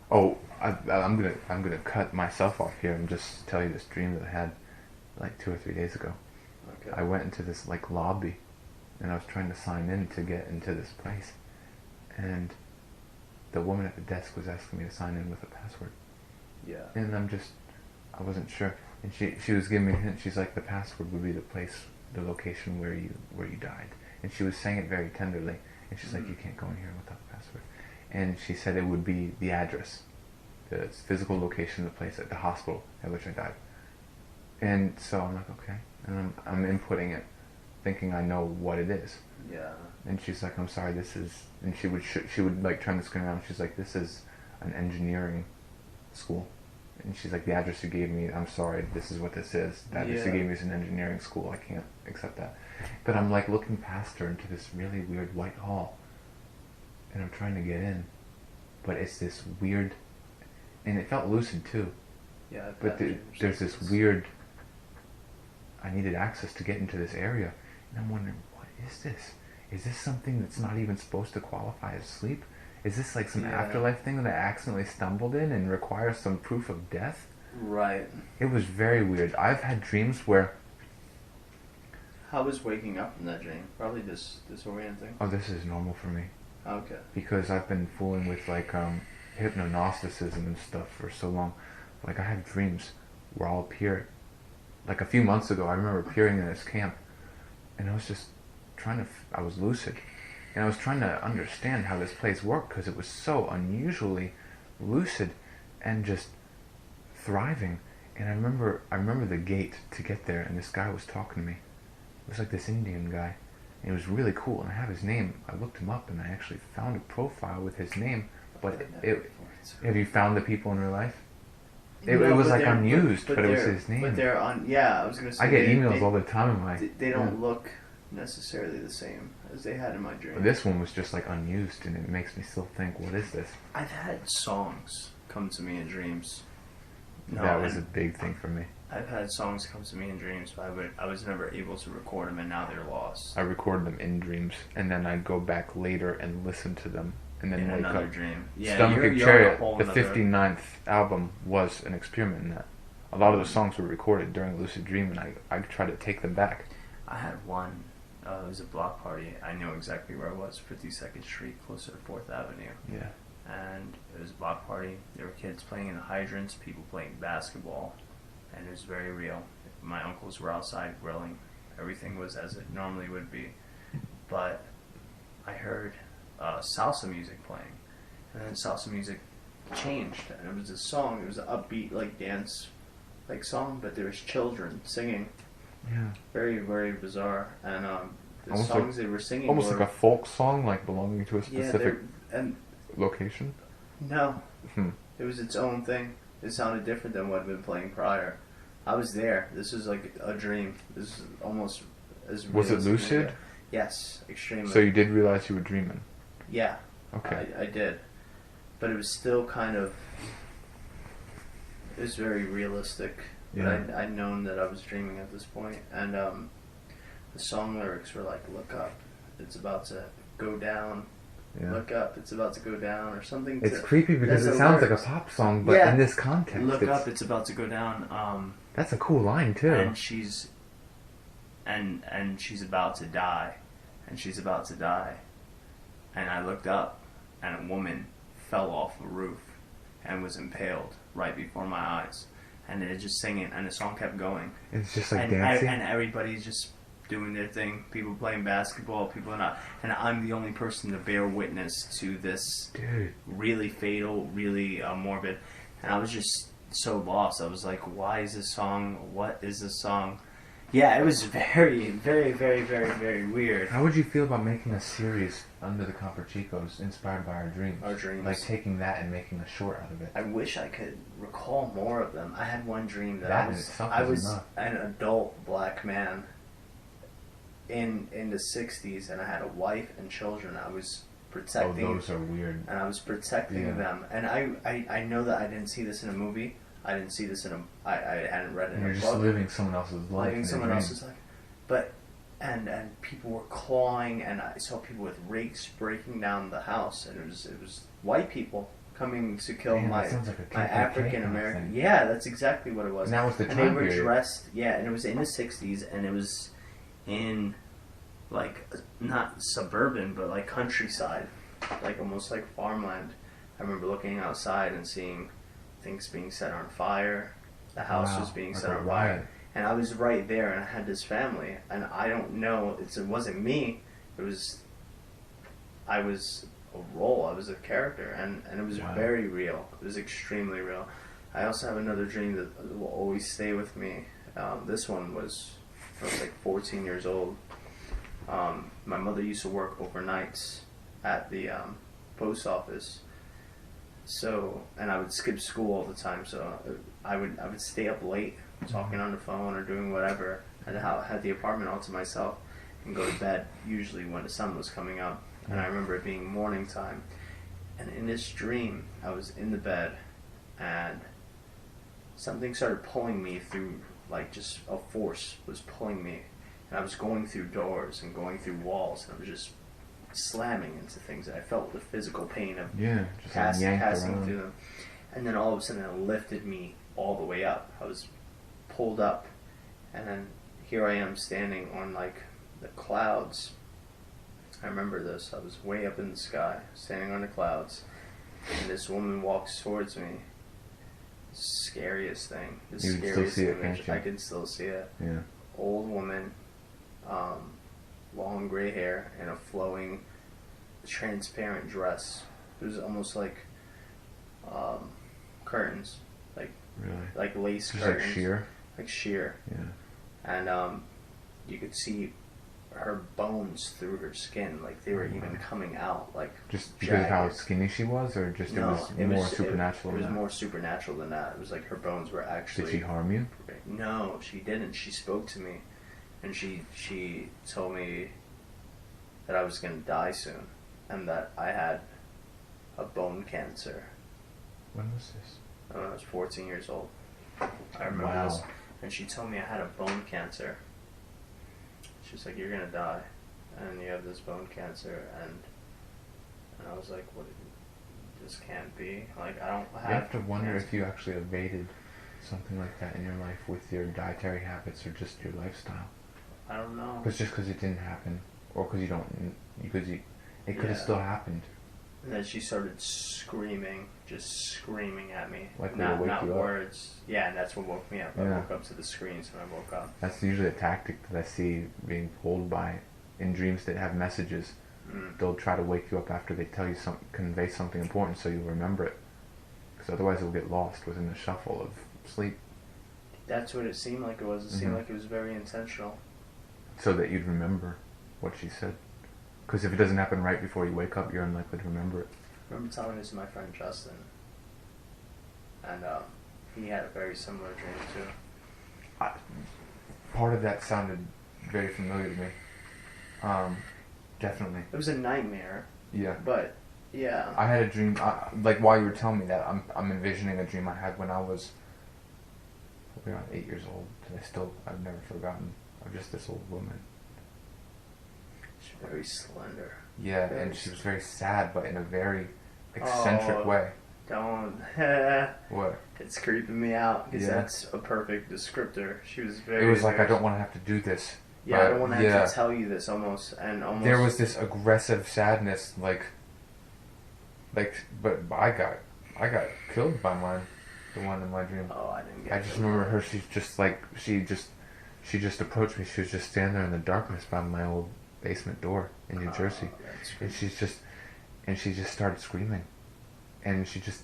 Oh, I'm gonna cut myself off here and just tell you this dream that I had like 2 or 3 days ago. Okay. I went into this like lobby, and I was trying to sign in to get into this place, and the woman at the desk was asking me to sign in with a password, Yeah. and I wasn't sure, and she was giving me a hint. She's like, the password would be the place, the location where you died, and she was saying it very tenderly, and she's like, you can't go in here without the password, and she said it would be the address, the physical location of the place at the hospital at which I died. And so I'm like, okay, and I'm inputting it, thinking I know what it is. Yeah. And she's like, I'm sorry, this is, and she would like turn the screen around. She's like, this is an engineering school, and she's like, the address you gave me, I'm sorry, this is what this is. The address you Yeah. gave me is an engineering school. I can't accept that. But I'm like looking past her into this really weird white hall, and I'm trying to get in, but it's this weird, and it felt lucid too. Yeah. But there's this weird. I needed access to get into this area, and I'm wondering, what is this? Is this something that's not even supposed to qualify as sleep? Is this like some Yeah. afterlife thing that I accidentally stumbled in and requires some proof of death? Right. It was very weird. I've had dreams where, How was waking up from that dream? Probably disorienting. oh, this is normal for me, Okay. because I've been fooling with like hypnognosticism and stuff for so long. Like I have dreams where I'll appear. Like a few months ago, I remember appearing in this camp, and I was just I was lucid, and I was trying to understand how this place worked, because it was so unusually lucid and just thriving. And I remember the gate to get there, and this guy was talking to me. It was like this Indian guy, and it was really cool, and I have his name. I looked him up, and I actually found a profile with his name, but have you found the people in real life? It No, was but like they're- unused, but it was they're- his name. But they're on. Yeah, I was gonna say. I get emails they, all the time in my. They don't look necessarily the same as they had in my dream. But this one was just like unused, and it makes me still think, what is this? I've had songs come to me in dreams. That was a and big thing for me. I've had songs come to me in dreams, but I was never able to record them, and now they're lost. I recorded them in dreams, and then I'd go back later and listen to them, and then In wake another up. dream. Yeah, Stomach you're Ache on a Chariot, whole the nother- 59th album, was an experiment in that. A lot of the songs were recorded during a lucid dream, and I tried to take them back. I had one. It was a block party. I know exactly where I was, 52nd Street, closer to 4th Avenue. Yeah. And it was a block party. There were kids playing in the hydrants, people playing basketball, and it was very real. My uncles were outside grilling. Everything was as it normally would be. But I heard salsa music playing, and then salsa music changed, and it was a song. It was an upbeat, like dance, like song, but there was children singing. Yeah. Very, very bizarre. And the Almost songs like- they were singing Almost were, like a folk song, like belonging to a yeah, specific and location. no, Hmm. it was its own thing. It sounded different than what had been playing prior. I was there. This was like a dream. This is almost as real Was it as can lucid? get. Yes, extremely. So you did realize you were dreaming. Yeah, Okay. I did, but it was still kind of. It was very realistic. Yeah. But I'd known that I was dreaming at this point, and the song lyrics were like, "Look up, it's about to go down. Yeah. Look up, it's about to go down," or something. It's creepy because There's it a sounds like lyrics. a pop song, but Yeah. in this context, Look it's, up, it's about to go down. that's a cool line too. And she's she's about to die, and she's about to die, and I looked up, and a woman fell off a roof and was impaled right before my eyes, and they're just singing, and the song kept going, It's just like and dancing. and everybody's just doing their thing. People playing basketball, people not, and I'm the only person to bear witness to this Dude, really fatal, really morbid, and I was just so lost. I was like, "Why is this song? What is this song?" Yeah, it was very, very, very, very, very weird. how would you feel about making a series under the Copper Chicos inspired by our dreams? Our dreams. Like taking that and making a short out of it. I wish I could recall more of them. I had one dream that That I in was itself I is was enough. an adult black man in the '60s, and I had a wife and children. I was Oh, protecting. those are weird. And I was protecting Yeah. them. And I know that I didn't see this in a movie. I didn't see this in a. I hadn't read it And in you're a just book. living someone else's life. Living in a someone dream. else's life. But and people were clawing, and I saw people with rakes breaking down the house, and it was white people coming to kill Man, my that sounds like a my KKK African kind of American. thing. Yeah, that's exactly what it was. And that was the And they time were period. dressed. Yeah, and it was in the '60s, and it was in like not suburban, but like countryside, like almost like farmland. I remember looking outside and seeing things being set on fire. The house Wow, was being like set a on riot. fire, and I was right there, and I had this family, and I don't know. It wasn't me. It was I was a role. I was a character, and it was Wow. very real. It was extremely real. I also have another dream that will always stay with me. This one was I was like 14 years old. My mother used to work overnights at the post office. So, and I would skip school all the time. So I would stay up late talking on the phone or doing whatever. I had the apartment all to myself and go to bed usually when the sun was coming up. And I remember it being morning time. And in this dream, I was in the bed and something started pulling me through, like just a force was pulling me. And I was going through doors and going through walls, and I was just slamming into things. And I felt the physical pain of Yeah, just like yanked passing around. through them. And then all of a sudden it lifted me all the way up. I was pulled up, and then here I am standing on like the clouds. I remember this. I was way up in the sky, standing on the clouds, and this woman walks towards me. Scariest thing. The You can still scariest see it, image. can't you? I can still see it. Yeah. Old woman, long gray hair, and a flowing, transparent dress. It was almost like curtains, Really. like lace Just curtains, like sheer. like sheer, Yeah. and you could see her bones through her skin, like they were even coming out, like Just because of how jagged. skinny she was, or just No, it was more supernatural. It was than that? more supernatural than that. It was like her bones were actually. Did she harm you? No, she didn't. She spoke to me, and she told me that I was gonna die soon, and that I had a bone cancer. When was this? When I was 14 years old. I remember Wow. this, and she told me I had a bone cancer. She's like, "You're gonna die, and you have this bone cancer," and I was like, "What? This can't be. Like, I don't have." You have to wonder cancer." if you actually evaded something like that in your life with your dietary habits or just your lifestyle. I don't know. Because just because it didn't happen, or because you don't, because it could have Yeah. still happened. And then she started screaming, just screaming at me. Like when not it woke not you up? words. Yeah, and that's what woke me up. I Yeah. woke up to the screams when I woke up. That's usually a tactic that I see being pulled by in dreams that have messages. Mm. They'll try to wake you up after they tell you convey something important, so you'll remember it. Because otherwise, it'll get lost within the shuffle of sleep. That's what it seemed like it was. It seemed Mhm. like it was very intentional. So that you'd remember what she said. Because if it doesn't happen right before you wake up, you're unlikely to remember it. I remember telling this to my friend Justin, and he had a very similar dream too. Part of that sounded very familiar to me. Definitely. It was a nightmare, Yeah. but yeah. I had a dream, like while you were telling me that, I'm envisioning a dream I had when I was probably around 8 years old. And I've never forgotten of just this old woman. She's very slender. Yeah, Very and she was very sad, but in a very eccentric way. Don't. What? It's creeping me out because Yeah. that's a perfect descriptor. She was very. It was like, I very- don't want to have to do this. Yeah, I but don't want to yeah. have to tell you this almost. There was this aggressive sadness, but I got killed by the one in my dream. Oh, I didn't get. I just remember her. She's just like she just approached me. She was just standing there in the darkness by my old basement door in New Jersey, That's and she just started screaming, and she just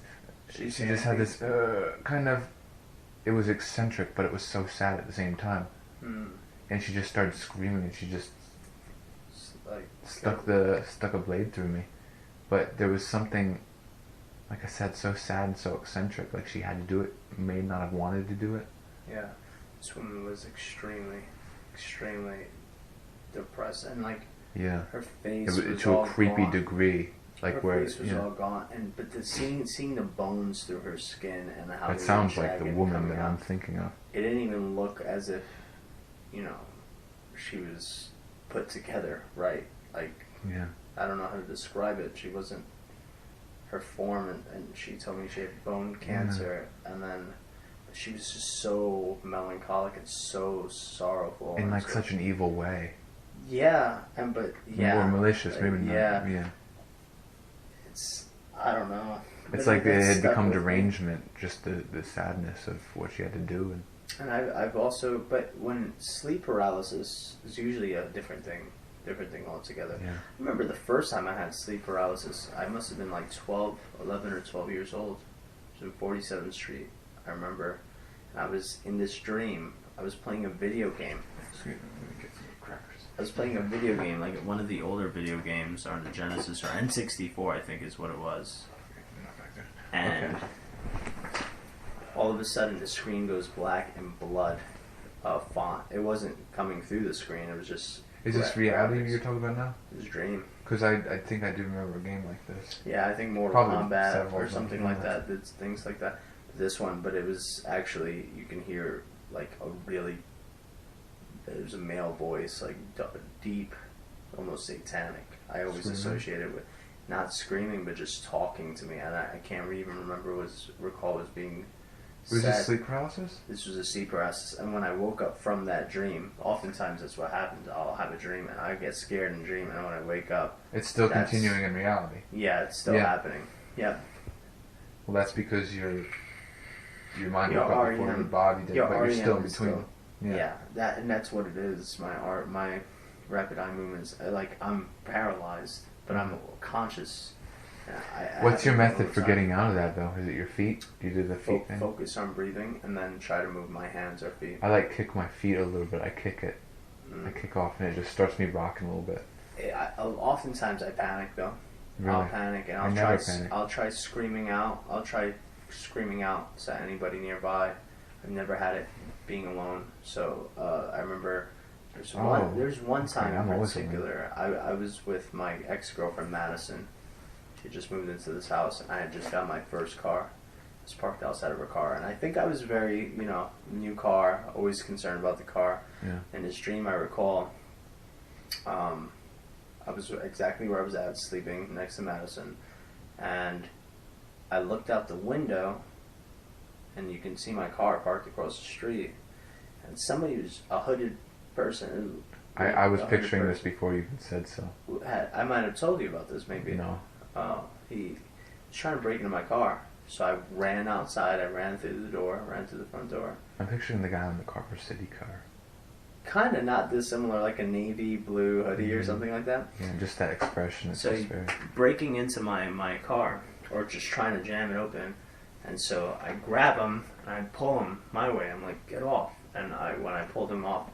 She's had this kind of. It was eccentric, but it was so sad at the same time. And she just started screaming, and she just like stuck a blade through me. But there was something, like I said, so sad and so eccentric. Like she had to do it, may not have wanted to do it. Yeah, this woman was extremely depressed, and like Yeah. her face It was was to all a creepy gone. degree, like her where face was all gone, and but seeing the bones through her skin and how that they sounds were like the jagged woman coming that out, I'm thinking of. It didn't even look as if, she was put together right. Like Yeah. I don't know how to describe it. She wasn't. her form, and she told me she had bone cancer, and then she was just so melancholic and so sorrowful. In and like so, such an evil way. Yeah, but More malicious, maybe not. Yeah. It's, I don't know. It's But like it had stuck become with me. derangement, just the sadness of what she had to do. And I've also, but when sleep paralysis is usually a different thing altogether. Yeah. I remember the first time I had sleep paralysis, I must have been like 11 or 12 years old. It was in 47th Street. I remember, and I was in this dream. I was playing a video game. Excuse me, let me get some crackers. I was playing a video game, like one of the older video games on the Genesis or N64, I think is what it was. And all of a sudden, the screen goes black and blood font. It wasn't coming through the screen. It was just. Is this reality you're talking about now? It was a dream. Because I think I do remember a game like this. Yeah, I think Mortal Probably Kombat several or of something them, like yeah. that. It's things like that. This one, but it was actually, you can hear like a really. It was a male voice, like deep, almost satanic. I always Screaming? associate it with not screaming, but just talking to me, and I can't even remember recall was being. Was said. this sleep paralysis? This was a sleep paralysis, and when I woke up from that dream, oftentimes that's what happens. I'll have a dream, and I get scared in the dream, and when I wake up, It's still That's- continuing in reality. yeah, it's still Yeah. happening. Yeah, Well, that's because your mind Your woke up before REM your body did, your but you're still in REM is between. yeah, that's what it is. My rapid eye movements. I'm paralyzed, but I'm conscious. What's your method for time. getting out of that, though? Is it your feet? Do you do the feet thing? Focus on breathing, and then try to move my hands or feet. I like kick my feet a little bit. I kick it. I kick off, and it just starts me rocking a little bit. Oftentimes I panic though. Really? I'll panic and I I'll never try. panic. I'll try screaming out. I'll try screaming out to anybody nearby. I've never had it being alone. So I remember there's one okay, time I'm in always alone. particular. I was with my ex-girlfriend Madison. She just moved into this house, and I had just got my first car. I was parked outside of her car, and I think I was very, new car, always concerned about the car. Yeah. In this dream, I recall, I was exactly where I was at, sleeping next to Madison, and I looked out the window, and you can see my car parked across the street, and somebody was a hooded person. I was a hooded picturing this person before you even said so. who I might have told you about this, maybe. No. He was trying to break into my car, so I ran outside. I ran through the door, ran through the front door. I'm picturing the guy in the Carver City car. Kind of not dissimilar, like a navy blue hoodie or something like that. Yeah, just that expression. It's So just very... breaking into my car, or just trying to jam it open, and so I grab him and I pull him my way. I'm like, get off! And when I pulled him off,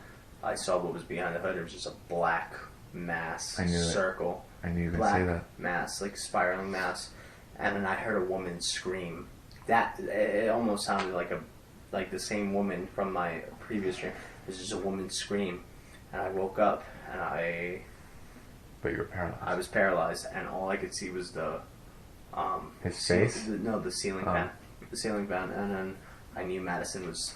I saw what was behind the hood. It was just a black mass I knew it. circle. I knew you were going to Black say that. mass, like spiraling mass, and then I heard a woman scream. That it almost sounded like the same woman from my previous dream. It was just a woman scream, and I woke up and But you were paralyzed. I was paralyzed, and all I could see was the His face? the ceiling Oh. fan, and then I knew Madison was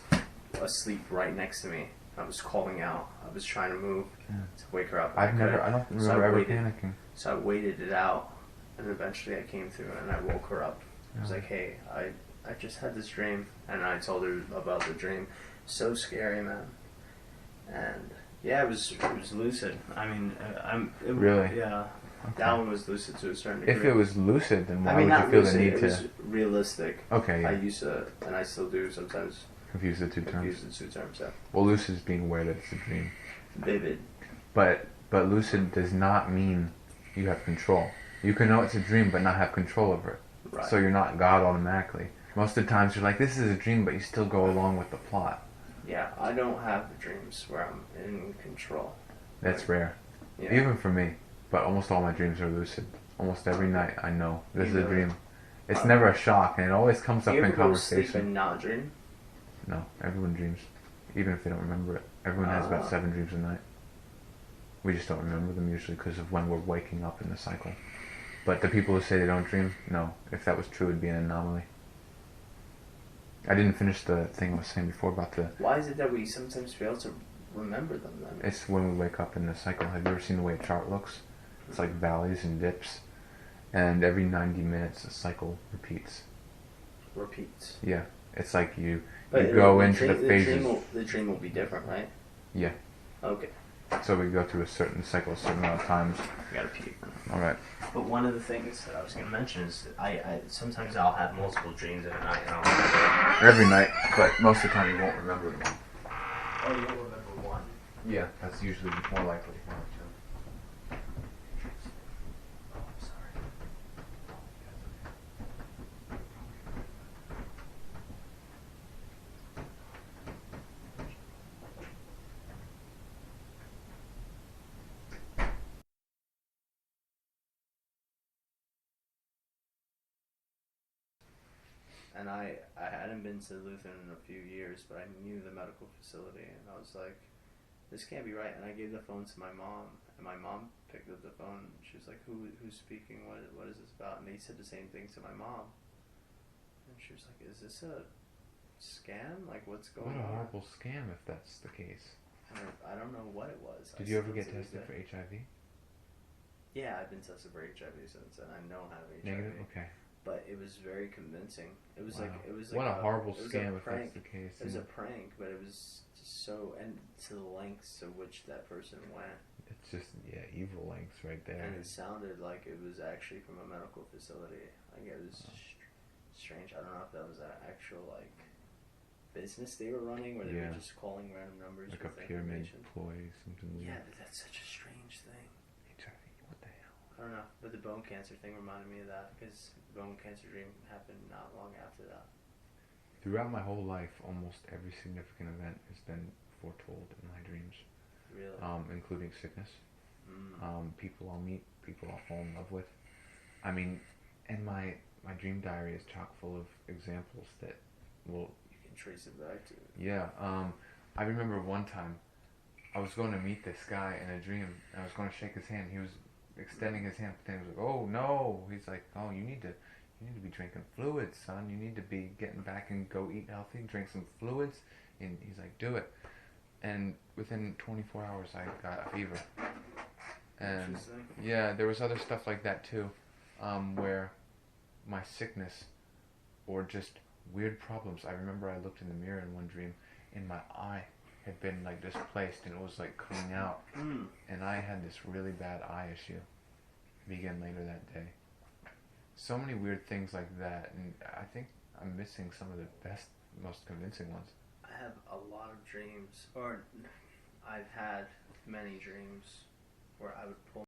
asleep right next to me. I was calling out. I was trying to move to wake her up. I don't So remember I ever waited. panicking. So I waited it out, and eventually I came through and I woke her up. I was like, "Hey, I just had this dream," and I told her about the dream. So scary, man. And yeah, it was lucid. I mean, Really? Yeah, Okay. that one was lucid to a certain degree. If it was lucid, then why I mean, would not you feel lucid, the need it to was realistic. Okay, I yeah. used to, and I still do sometimes, confuse the two terms? confuse the two terms. Yeah. Well, lucid is being aware that it's a dream. Vivid. But lucid does not mean you have control. You can know it's a dream but not have control over it. Right. So you're not God automatically. Most of the times you're like, this is a dream, but you still go along with the plot. Yeah, I don't have the dreams where I'm in control. That's rare. Yeah. Even for me. But almost all my dreams are lucid. Almost every night I know this is a Really? dream. It's never a shock, and it always comes up Do you in ever go to sleep conversation. and not dream? No, everyone dreams. Even if they don't remember it. Everyone has about 7 dreams a night. We just don't remember them usually because of when we're waking up in the cycle. But the people who say they don't dream, no. If that was true, it'd be an anomaly. I didn't finish the thing I was saying before about the... Why is it that we sometimes fail to remember them then? It's when we wake up in the cycle. Have you ever seen the way a chart looks? It's like valleys and dips. and every 90 minutes a cycle repeats. Repeats. Yeah, it's like you But go the into the dream, phases. the dream will be different, right? Yeah, Okay. so we go through a certain cycle a certain amount of times. I gotta pee. All right. But one of the things that I was gonna mention is that I sometimes I'll have multiple dreams at night, and I'll Every night, but most of the time you won't remember them. oh, you don't remember one. Yeah, that's usually more likely. Oh, I'm sorry. And I hadn't been to Lutheran in a few years, but I knew the medical facility, and I was like, this can't be right. And I gave the phone to my mom, and my mom picked up the phone. She was like, who's speaking? What is this about? And they said the same thing to my mom. And she was like, is this a scam? Like, what's going What a on? horrible scam if that's the case. I don't know what it was. Did you ever get tested for HIV? Yeah, I've been tested for HIV since, and I don't have HIV. Negative? Okay. But it was very convincing. It was Wow. like what a horrible it was scam a if prank. that's the case. It was a prank, but it was just so, and to the lengths to which that person went. It's just, yeah, evil lengths right there. And it sounded like it was actually from a medical facility. Like it was strange. I don't know if that was an actual like business they were running, or they were just calling random numbers like a with pyramid information. ploy, something weird. Yeah, but that's such a strange thing. HIV, what the hell? I don't know, but the bone cancer thing reminded me of that because the bone cancer dream happened not long after that. Throughout my whole life, almost every significant event has been foretold in my dreams. Really? Including sickness. Mm. People I'll meet, people I'll fall in love with. I mean, and my dream diary is chock full of examples that will... You can trace it back to it. Yeah, I remember one time I was going to meet this guy in a dream, and I was going to shake his hand. He was extending his hand, but then he was like, "Oh no!" He's like, "Oh, you need to be drinking fluids, son. You need to be getting back and go eat healthy, drink some fluids." And he's like, "Do it." And within 24 hours, I got a fever. And yeah, there was other stuff like that too, where my sickness or just weird problems. I remember I looked in the mirror in one dream, and my eye had been like displaced, and it was like coming out, and I had this really bad eye issue begin later that day. So many weird things like that, and I think I'm missing some of the best, most convincing ones. I have a lot of dreams, or I've had many dreams where I would pull